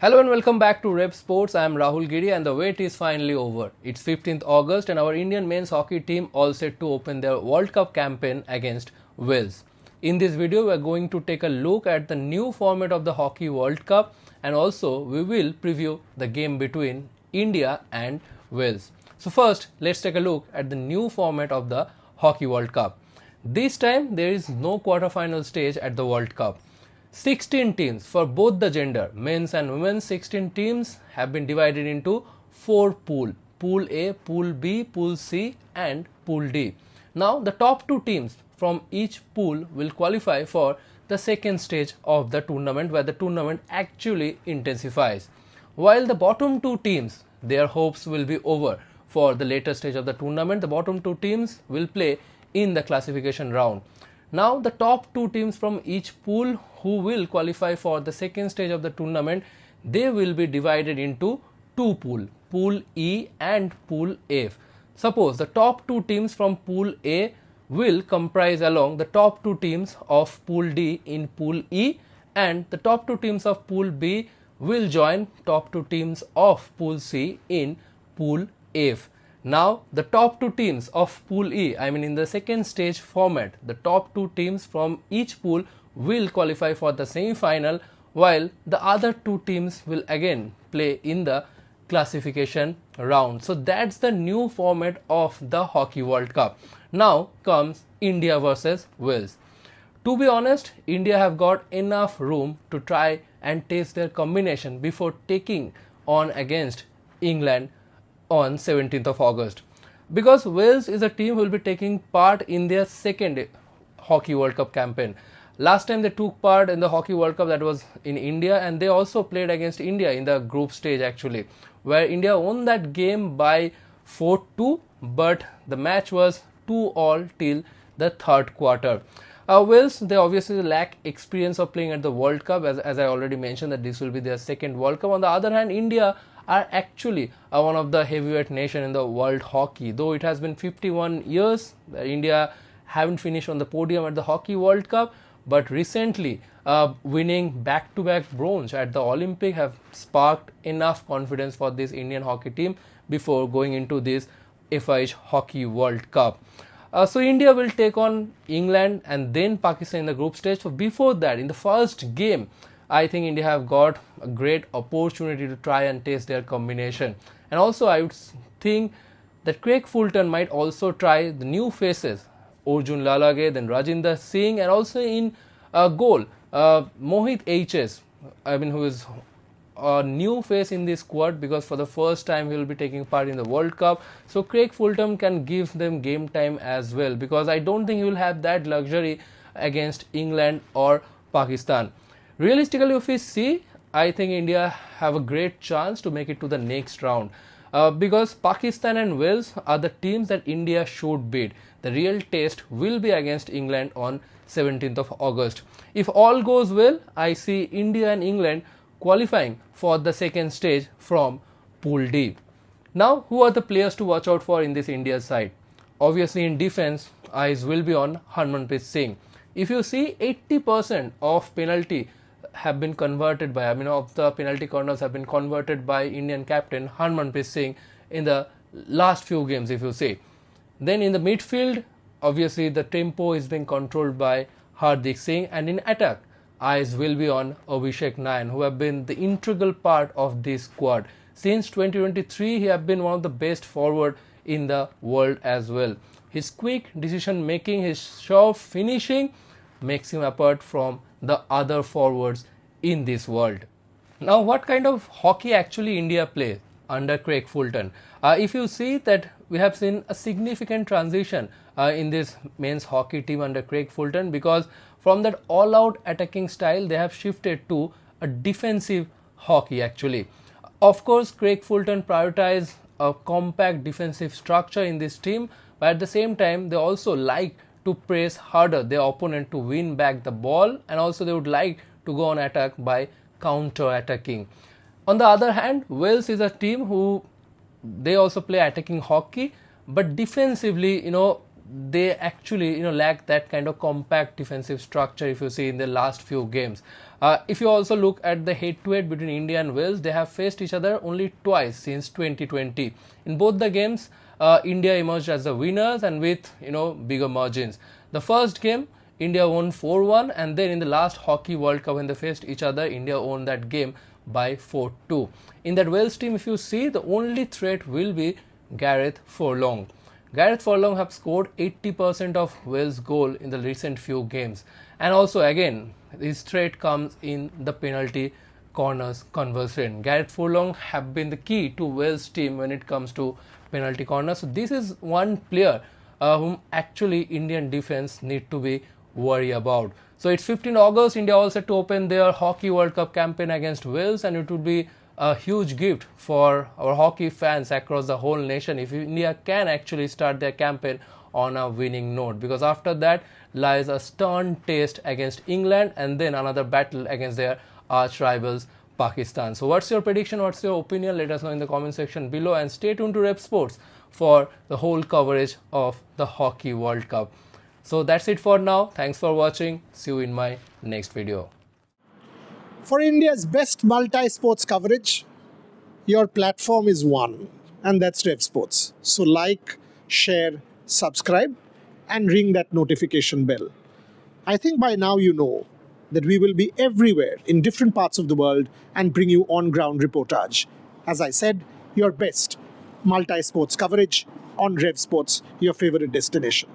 Hello and welcome back to Rep Sports. I am Rahul Giri and the wait is finally over. It's 15th August and our Indian men's hockey team all set to open their World Cup campaign against Wales. In this video, we are going to take a look at the new format of the Hockey World Cup and also we will preview the game between India and Wales. So first, let's take a look at the new format of the Hockey World Cup. This time, there is no quarterfinal stage at the World Cup. 16 teams for both the gender, men's and women's 16 teams have been divided into 4 pools. Pool A, Pool B, Pool C and Pool D. Now the top 2 teams from each pool will qualify for the second stage of the tournament where the tournament actually intensifies. While the bottom 2 teams, their hopes will be over for the later stage of the tournament. The bottom 2 teams will play in the classification round. Now the top 2 teams from each pool who will qualify for the second stage of the tournament, they will be divided into 2 pools, Pool E and Pool F. Suppose the top 2 teams from Pool A will comprise along the top 2 teams of Pool D in Pool E and the top 2 teams of Pool B will join top 2 teams of Pool C in Pool F. Now the top 2 teams of Pool E, in the second stage format, the top 2 teams from each pool will qualify for the semi-final while the other 2 teams will again play in the classification round. So that's the new format of the Hockey World Cup. Now comes India versus Wales. To be honest, India have got enough room to try and test their combination before taking on against England on 17th of August, because Wales is a team who will be taking part in their second Hockey World Cup campaign. Last time they took part in the Hockey World Cup, that was in India, and they also played against India in the group stage actually, where India won that game by 4-2, but the match was 2-all till the third quarter. Wales, they obviously lack experience of playing at the World Cup, as I already mentioned that this will be their second World Cup. On the other hand, India are actually one of the heavyweight nation in the world hockey. Though it has been 51 years, India haven't finished on the podium at the Hockey World Cup, but recently winning back-to-back bronze at the Olympic have sparked enough confidence for this Indian hockey team before going into this FIH Hockey World Cup. So India will take on England and then Pakistan in the group stage. So before that, in the first game, I think India have got a great opportunity to try and test their combination. And also I would think that Craig Fulton might also try the new faces, Arjun Lalage, then Rajinder Singh, and also in goal, Mohit HS, who is a new face in this squad because for the first time he will be taking part in the World Cup. So Craig Fulton can give them game time as well, because I don't think he will have that luxury against England or Pakistan. Realistically, if we see, I think India have a great chance to make it to the next round, because Pakistan and Wales are the teams that India should beat. The real test will be against England on 17th of August. If all goes well, I see India and England qualifying for the second stage from Pool D. Now, who are the players to watch out for in this India side? Obviously, in defense, eyes will be on Harmanpreet Singh. If you see, 80% of penalty have been converted by, of the penalty corners have been converted by Indian captain Harmanpreet Singh in the last few games, if you see. Then in the midfield, obviously the tempo is being controlled by Hardik Singh, and in attack, eyes will be on Abhishek Nayan, who have been the integral part of this squad. Since 2023, he have been one of the best forward in the world as well. His quick decision making, his sharp finishing makes him apart from the other forwards in this world. Now, what kind of hockey actually India plays under Craig Fulton? If you see that we have seen a significant transition in this men's hockey team under Craig Fulton, because from that all-out attacking style, they have shifted to a defensive hockey actually. Of course, Craig Fulton prioritized a compact defensive structure in this team, but at the same time, they also like to press harder their opponent to win back the ball, and also they would like to go on attack by counter-attacking. On the other hand, Wales is a team who they also play attacking hockey, but defensively, they actually lack that kind of compact defensive structure if you see in the last few games. If you also look at the head-to-head between India and Wales, they have faced each other only twice since 2020. In both the games, India emerged as the winners and with bigger margins. The first game, India won 4-1, and then in the last Hockey World Cup when they faced each other, India won that game by 4-2. In that Wales team, if you see, the only threat will be Gareth Furlong. Gareth Furlong have scored 80% of Wales' goal in the recent few games, and also again this threat comes in the penalty corners conversion. Gareth Furlong have been the key to Wales team when it comes to penalty corners. So this is one player whom actually Indian defense need to be worried about. So it's 15 August, India all set to open their Hockey World Cup campaign against Wales, and it would be a huge gift for our hockey fans across the whole nation if India can actually start their campaign on a winning note, because after that lies a stern test against England and then another battle against their arch rivals Pakistan. So what's your prediction, what's your opinion? Let us know in the comment section below, and stay tuned to Rep Sports for the whole coverage of the Hockey World Cup. So that's it for now. Thanks for watching. See you in my next video. For India's best multi-sports coverage, your platform is one, and that's Rev Sports. So like, share, subscribe, and ring that notification bell. I think by now you know that we will be everywhere in different parts of the world and bring you on-ground reportage. As I said, your best multi-sports coverage on Rev Sports, your favorite destination.